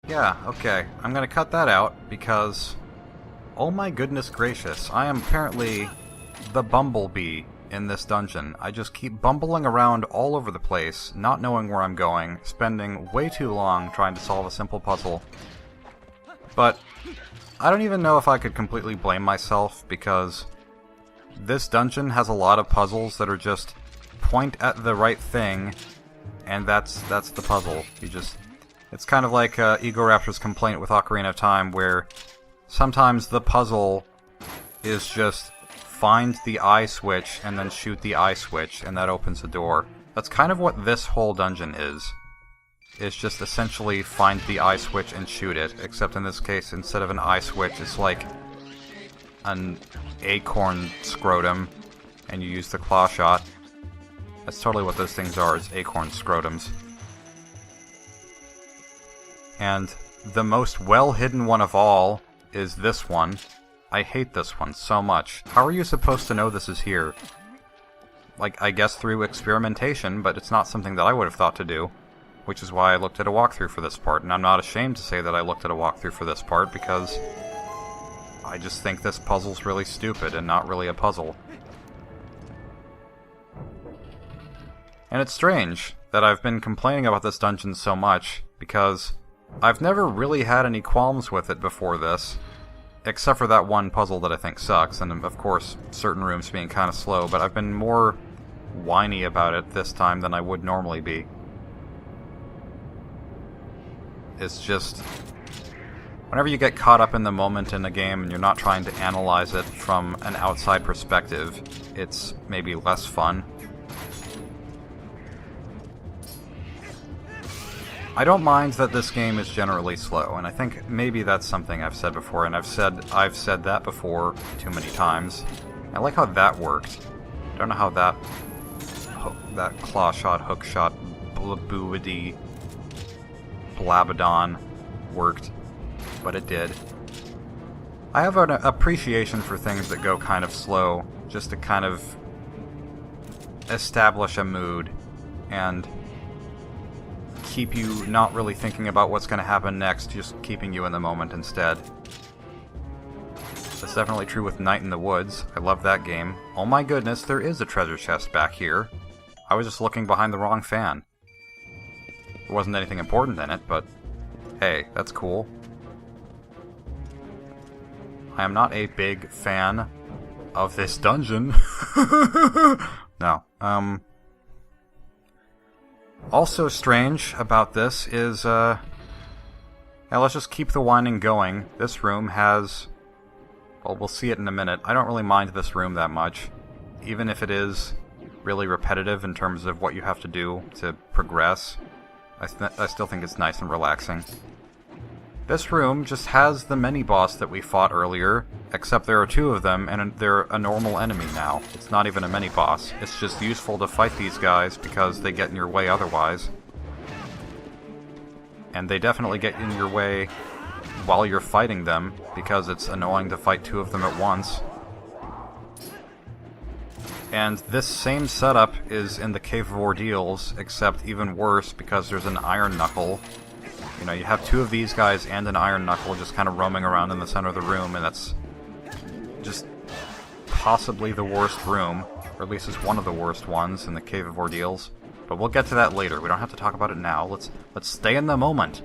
Yeah, okay. I'm gonna cut that out because... Oh my goodness gracious, I am apparently the bumblebee in this dungeon. I just keep bumbling around all over the place, not knowing where I'm going, spending way too long trying to solve a simple puzzle. But I don't even know if I could completely blame myself, because this dungeon has a lot of puzzles that are just point at the right thing, and that's the puzzle. It's kind of like Egoraptor's complaint with Ocarina of Time, where sometimes the puzzle is just find the eye switch and then shoot the eye switch, and that opens the door. That's kind of what this whole dungeon is. It's just essentially find the eye switch and shoot it, except in this case, instead of an eye switch, it's like an acorn scrotum, and you use the claw shot. That's totally what those things are, is acorn scrotums. And the most well-hidden one of all is this one. I hate this one so much. How are you supposed to know this is here? Like, I guess through experimentation, but it's not something that I would have thought to do. Which is why I looked at a walkthrough for this part, and I'm not ashamed to say that I looked at a walkthrough for this part, because I just think this puzzle's really stupid and not really a puzzle. And it's strange that I've been complaining about this dungeon so much, because I've never really had any qualms with it before this, except for that one puzzle that I think sucks, and of course certain rooms being kind of slow, but I've been more whiny about it this time than I would normally be. It's just, whenever you get caught up in the moment in a game and you're not trying to analyze it from an outside perspective, it's maybe less fun. I don't mind that this game is generally slow, and I think maybe that's something I've said before, and I've said that before too many times. I like how that worked. I don't know how that claw shot, hook shot, blabooity, blabadon worked, but it did. I have an appreciation for things that go kind of slow, just to kind of establish a mood, and keep you not really thinking about what's going to happen next, just keeping you in the moment instead. That's definitely true with Night in the Woods. I love that game. Oh my goodness, there is a treasure chest back here. I was just looking behind the wrong fan. There wasn't anything important in it, but hey, that's cool. I am not a big fan of this dungeon. No. Also strange about this is, yeah, let's just keep the whining going. This room has, well, we'll see it in a minute. I don't really mind this room that much, even if it is really repetitive in terms of what you have to do to progress. I still think it's nice and relaxing. This room just has the mini-boss that we fought earlier, except there are two of them, and they're a normal enemy now. It's not even a mini-boss. It's just useful to fight these guys because they get in your way otherwise. And they definitely get in your way while you're fighting them, because it's annoying to fight two of them at once. And this same setup is in the Cave of Ordeals, except even worse because there's an Iron Knuckle. You know, you have two of these guys and an Iron Knuckle just kind of roaming around in the center of the room, and that's just possibly the worst room, or at least it's one of the worst ones in the Cave of Ordeals. But we'll get to that later. We don't have to talk about it now. Let's stay in the moment.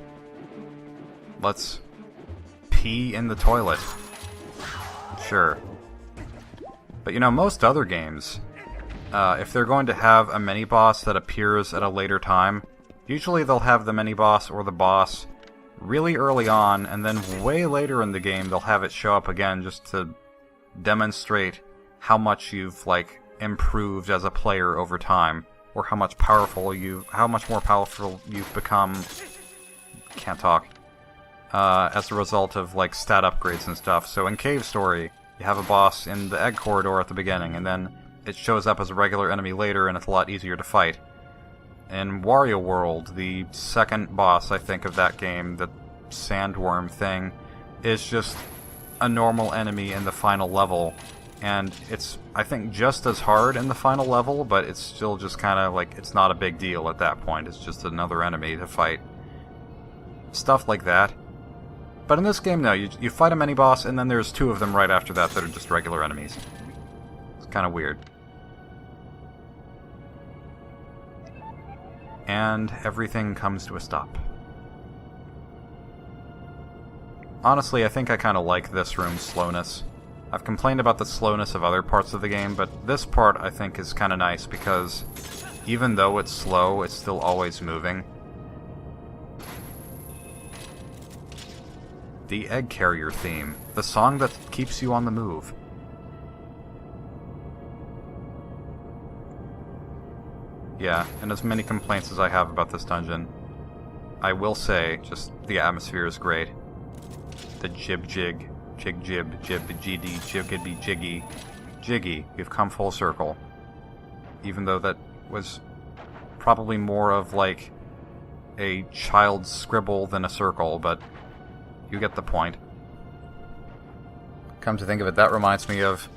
Let's pee in the toilet. Sure. But you know, most other games, if they're going to have a mini-boss that appears at a later time, usually they'll have the mini-boss or the boss really early on, and then way later in the game they'll have it show up again just to demonstrate how much you've, like, improved as a player over time, or how much more powerful you've become, can't talk, as a result of, like, stat upgrades and stuff. So in Cave Story, you have a boss in the egg corridor at the beginning, and then it shows up as a regular enemy later, and it's a lot easier to fight. In Wario World, the second boss, I think, of that game, the sandworm thing, is just a normal enemy in the final level. And it's, I think, just as hard in the final level, but it's still just kind of like, it's not a big deal at that point. It's just another enemy to fight. Stuff like that. But in this game, no, you fight a mini-boss, and then there's 2 of them right after that that are just regular enemies. It's kind of weird. And everything comes to a stop. Honestly, I think I kind of like this room's slowness. I've complained about the slowness of other parts of the game, but this part I think is kind of nice because even though it's slow, it's still always moving. The Egg Carrier theme, the song that keeps you on the move. Yeah, and as many complaints as I have about this dungeon, I will say, just the atmosphere is great. The jib-jig, jig-jib, jib-jiddy, jiggity-jiggy, jiggy. We've come full circle. Even though that was probably more of like a child's scribble than a circle, but you get the point. Come to think of it, that reminds me of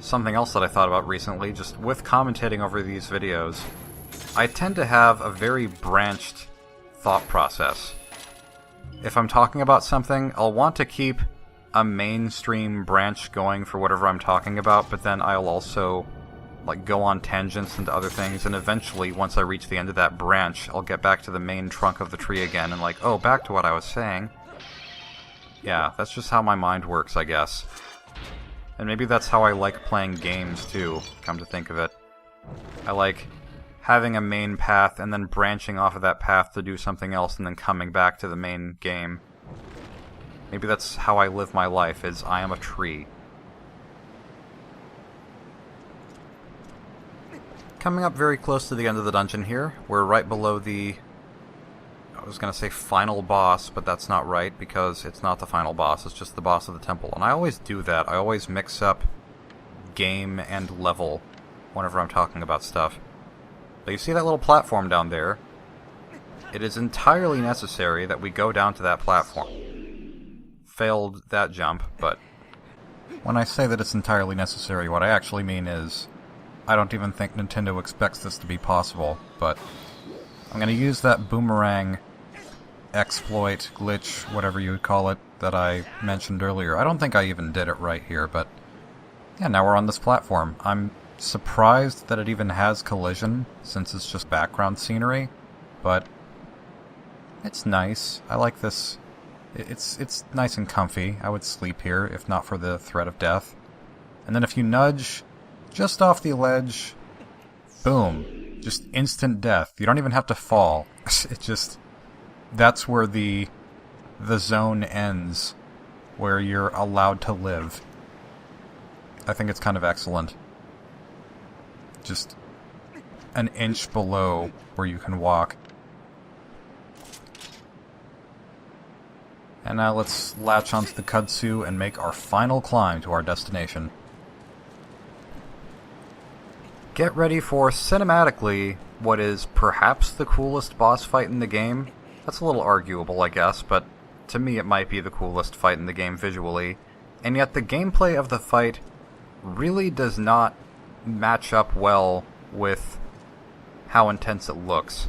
something else that I thought about recently, just with commentating over these videos. I tend to have a very branched thought process. If I'm talking about something, I'll want to keep a mainstream branch going for whatever I'm talking about, but then I'll also like go on tangents into other things, and eventually, once I reach the end of that branch, I'll get back to the main trunk of the tree again, and like, oh, back to what I was saying. Yeah, that's just how my mind works, I guess. And maybe that's how I like playing games, too, come to think of it. I like having a main path and then branching off of that path to do something else and then coming back to the main game. Maybe that's how I live my life, is I am a tree. Coming up very close to the end of the dungeon here. We're right below the... I was going to say final boss, but that's not right, because it's not the final boss, it's just the boss of the temple. And I always do that. I always mix up game and level whenever I'm talking about stuff. But you see that little platform down there? It is entirely necessary that we go down to that platform. Failed that jump, but when I say that it's entirely necessary, what I actually mean is I don't even think Nintendo expects this to be possible, but I'm going to use that boomerang exploit, glitch, whatever you would call it, that I mentioned earlier. I don't think I even did it right here, but yeah, now we're on this platform. I'm surprised that it even has collision, since it's just background scenery, but it's nice. I like this. It's nice and comfy. I would sleep here, if not for the threat of death. And then if you nudge just off the ledge, boom. Just instant death. You don't even have to fall. It just... That's where the zone ends, where you're allowed to live. I think it's kind of excellent. Just an inch below where you can walk. And now let's latch onto the kudzu and make our final climb to our destination. Get ready for, cinematically, what is perhaps the coolest boss fight in the game. That's a little arguable, I guess, but to me it might be the coolest fight in the game visually. And yet the gameplay of the fight really does not match up well with how intense it looks.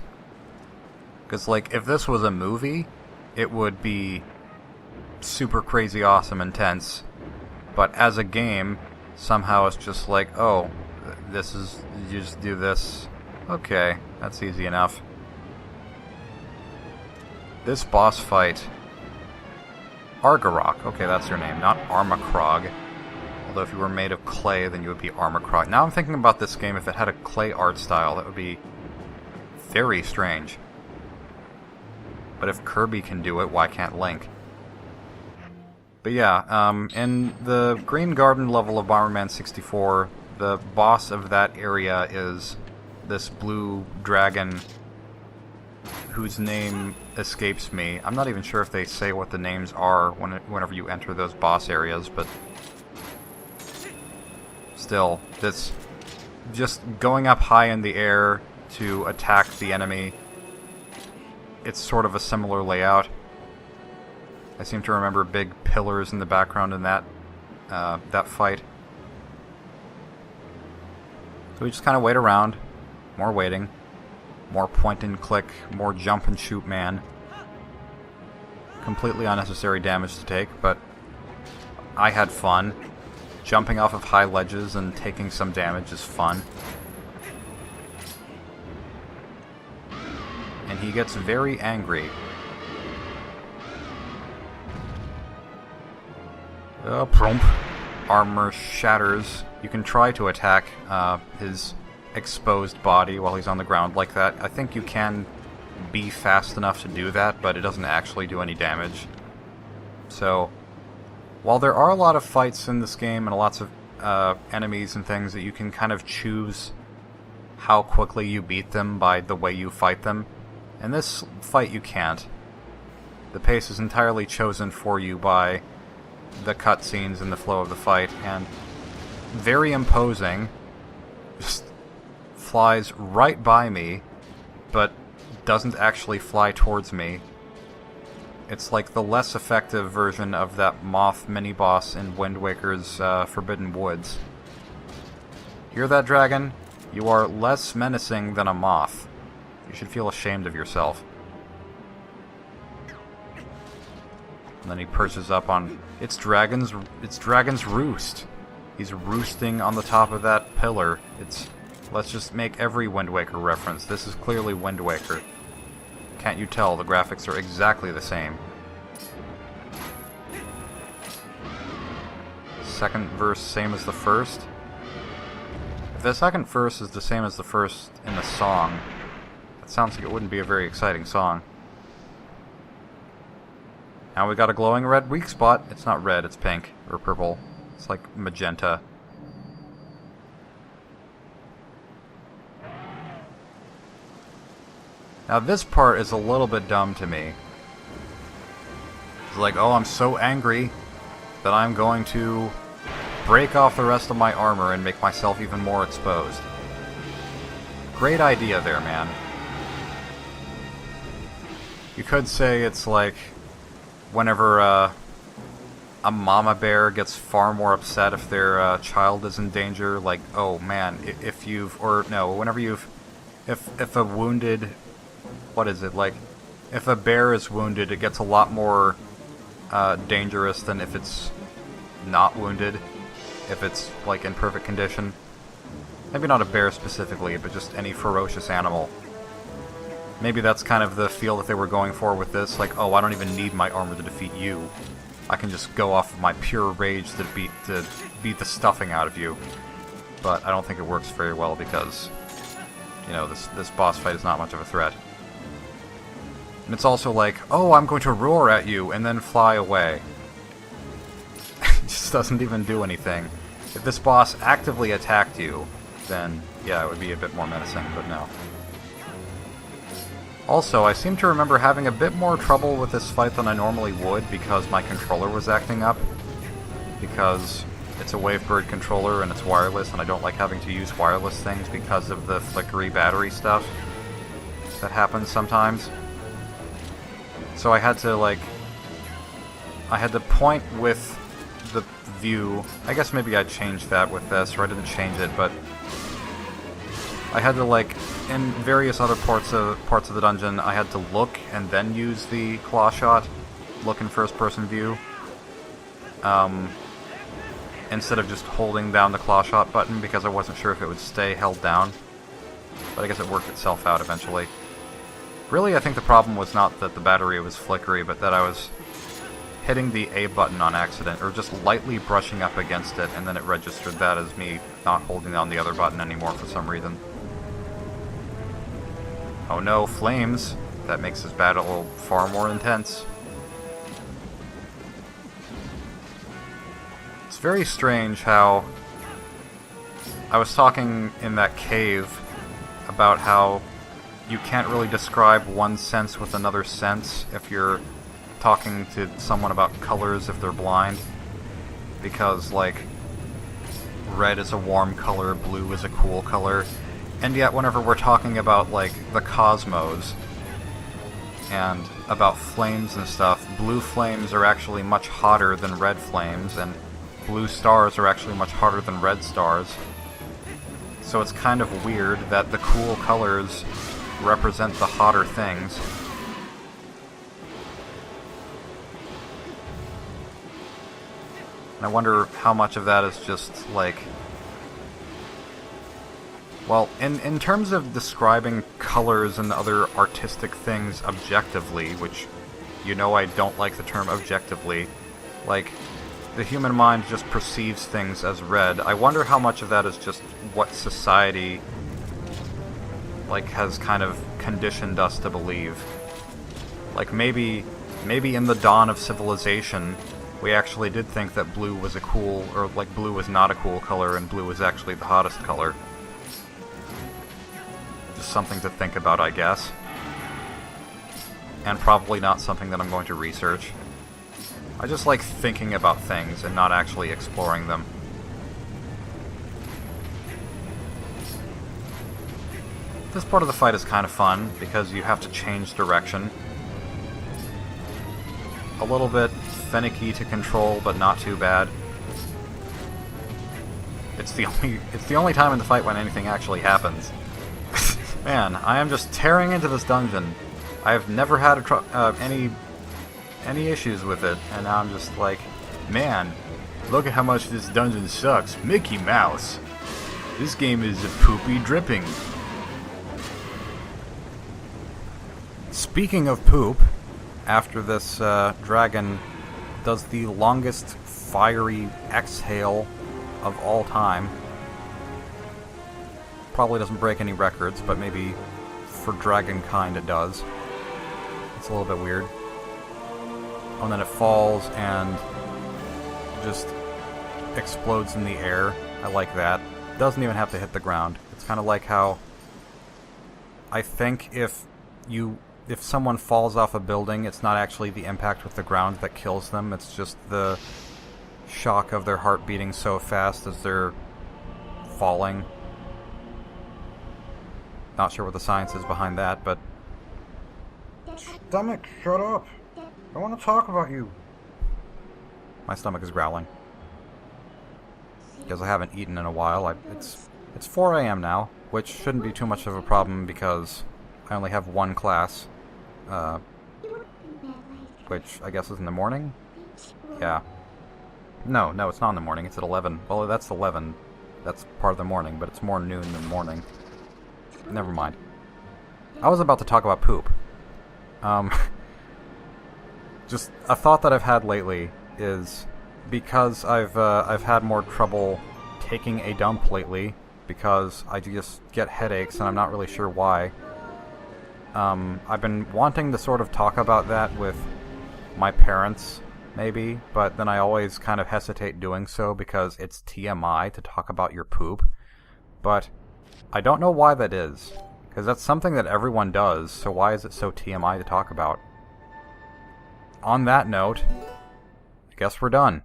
Because, like, if this was a movie, it would be super crazy awesome intense. But as a game, somehow it's just like, oh, this is, you just do this. Okay, that's easy enough. This boss fight... Argorok, okay, that's your name, not Argorok. Although if you were made of clay, then you would be Argorok. Now I'm thinking about this game, if it had a clay art style, that would be very strange. But if Kirby can do it, why can't Link? But yeah, in the Green Garden level of Bomberman 64, the boss of that area is this blue dragon whose name escapes me. I'm not even sure if they say what the names are whenever you enter those boss areas, but still, this just going up high in the air to attack the enemy, it's sort of a similar layout. I seem to remember big pillars in the background in that fight. So we just kind of wait around. More waiting. More point and click. More jump and shoot man. completely unnecessary damage to take, but I had fun. Jumping off of high ledges and taking some damage is fun. And he gets very angry. Prompt. Armor shatters. You can try to attack his exposed body while he's on the ground like that. I think you can be fast enough to do that, but it doesn't actually do any damage. So, while there are a lot of fights in this game and lots of enemies and things that you can kind of choose how quickly you beat them by the way you fight them, in this fight you can't. The pace is entirely chosen for you by the cutscenes and the flow of the fight, and very imposing. Just flies right by me, but doesn't actually fly towards me. It's like the less effective version of that moth mini-boss in Wind Waker's Forbidden Woods. Hear that, dragon? You are less menacing than a moth. You should feel ashamed of yourself. And then he perches up on... It's Dragon's Roost. He's roosting on the top of that pillar. Let's just make every Wind Waker reference. This is clearly Wind Waker. Can't you tell? The graphics are exactly the same. Second verse, same as the first. If the second verse is the same as the first in the song, that sounds like it wouldn't be a very exciting song. Now we got a glowing red weak spot. It's not red, it's pink. Or purple. It's like magenta. Now this part is a little bit dumb to me. It's like, oh, I'm so angry that I'm going to break off the rest of my armor and make myself even more exposed. Great idea there, man. You could say it's like whenever a mama bear gets far more upset if their child is in danger, like, oh man, if you've, or no, whenever you've, if a wounded, what is it, like, if a bear is wounded, it gets a lot more dangerous than if it's not wounded, if it's, like, in perfect condition. Maybe not a bear specifically, but just any ferocious animal. Maybe that's kind of the feel that they were going for with this, like, oh, I don't even need my armor to defeat you. I can just go off of my pure rage to beat the stuffing out of you. But I don't think it works very well because, you know, this boss fight is not much of a threat. And it's also like, oh, I'm going to roar at you and then fly away. It just doesn't even do anything. If this boss actively attacked you, then yeah, it would be a bit more menacing, but no. Also, I seem to remember having a bit more trouble with this fight than I normally would because my controller was acting up. Because it's a Wavebird controller and it's wireless, and I don't like having to use wireless things because of the flickery battery stuff that happens sometimes. So I had to, like... I had to point with the view... I guess maybe I changed that with this, or I didn't change it, but... I had to, like, in various other parts of the dungeon, I had to look and then use the claw shot, look in first-person view, instead of just holding down the claw shot button because I wasn't sure if it would stay held down. But I guess it worked itself out eventually. Really, I think the problem was not that the battery was flickery, but that I was hitting the A button on accident, or just lightly brushing up against it, and then it registered that as me not holding down the other button anymore for some reason. Oh no, flames! That makes this battle far more intense. It's very strange how... I was talking in that cave about how you can't really describe one sense with another sense if you're talking to someone about colors if they're blind. Because, like, red is a warm color, blue is a cool color. And yet, whenever we're talking about, like, the cosmos, and about flames and stuff, blue flames are actually much hotter than red flames, and blue stars are actually much hotter than red stars. So it's kind of weird that the cool colors represent the hotter things. And I wonder how much of that is just, like... Well, in terms of describing colors and other artistic things objectively, which, you know I don't like the term objectively, like, the human mind just perceives things as red. I wonder how much of that is just what society, like, has kind of conditioned us to believe. Like, maybe in the dawn of civilization, we actually did think that blue was a cool, or, like, blue was not a cool color, and blue was actually the hottest color. Just something to think about, I guess. And probably not something that I'm going to research. I just like thinking about things and not actually exploring them. This part of the fight is kind of fun, because you have to change direction. A little bit finicky to control, but not too bad. It's the only time in the fight when anything actually happens. Man, I am just tearing into this dungeon. I have never had any issues with it, and now I'm just like, man, look at how much this dungeon sucks. Mickey Mouse. This game is a poopy dripping. Speaking of poop, after this dragon does the longest fiery exhale of all time. Probably doesn't break any records, but maybe for dragonkind it does. It's a little bit weird. And then it falls and just explodes in the air. I like that. Doesn't even have to hit the ground. It's kind of like how I think if someone falls off a building, it's not actually the impact with the ground that kills them, it's just the shock of their heart beating so fast as they're falling. Not sure what the science is behind that, but... Stomach, shut up! I want to talk about you! My stomach is growling. Because I haven't eaten in a while. It's 4 AM now, which shouldn't be too much of a problem because I only have one class. Which I guess is in the morning? Yeah. No, it's not in the morning, it's at 11. Well, that's 11. That's part of the morning, but it's more noon than morning. Never mind. I was about to talk about poop. Just a thought that I've had lately is because I've had more trouble taking a dump lately because I just get headaches and I'm not really sure why. I've been wanting to sort of talk about that with my parents, maybe, but then I always kind of hesitate doing so because it's TMI to talk about your poop. But I don't know why that is, because that's something that everyone does, so why is it so TMI to talk about? On that note, I guess we're done.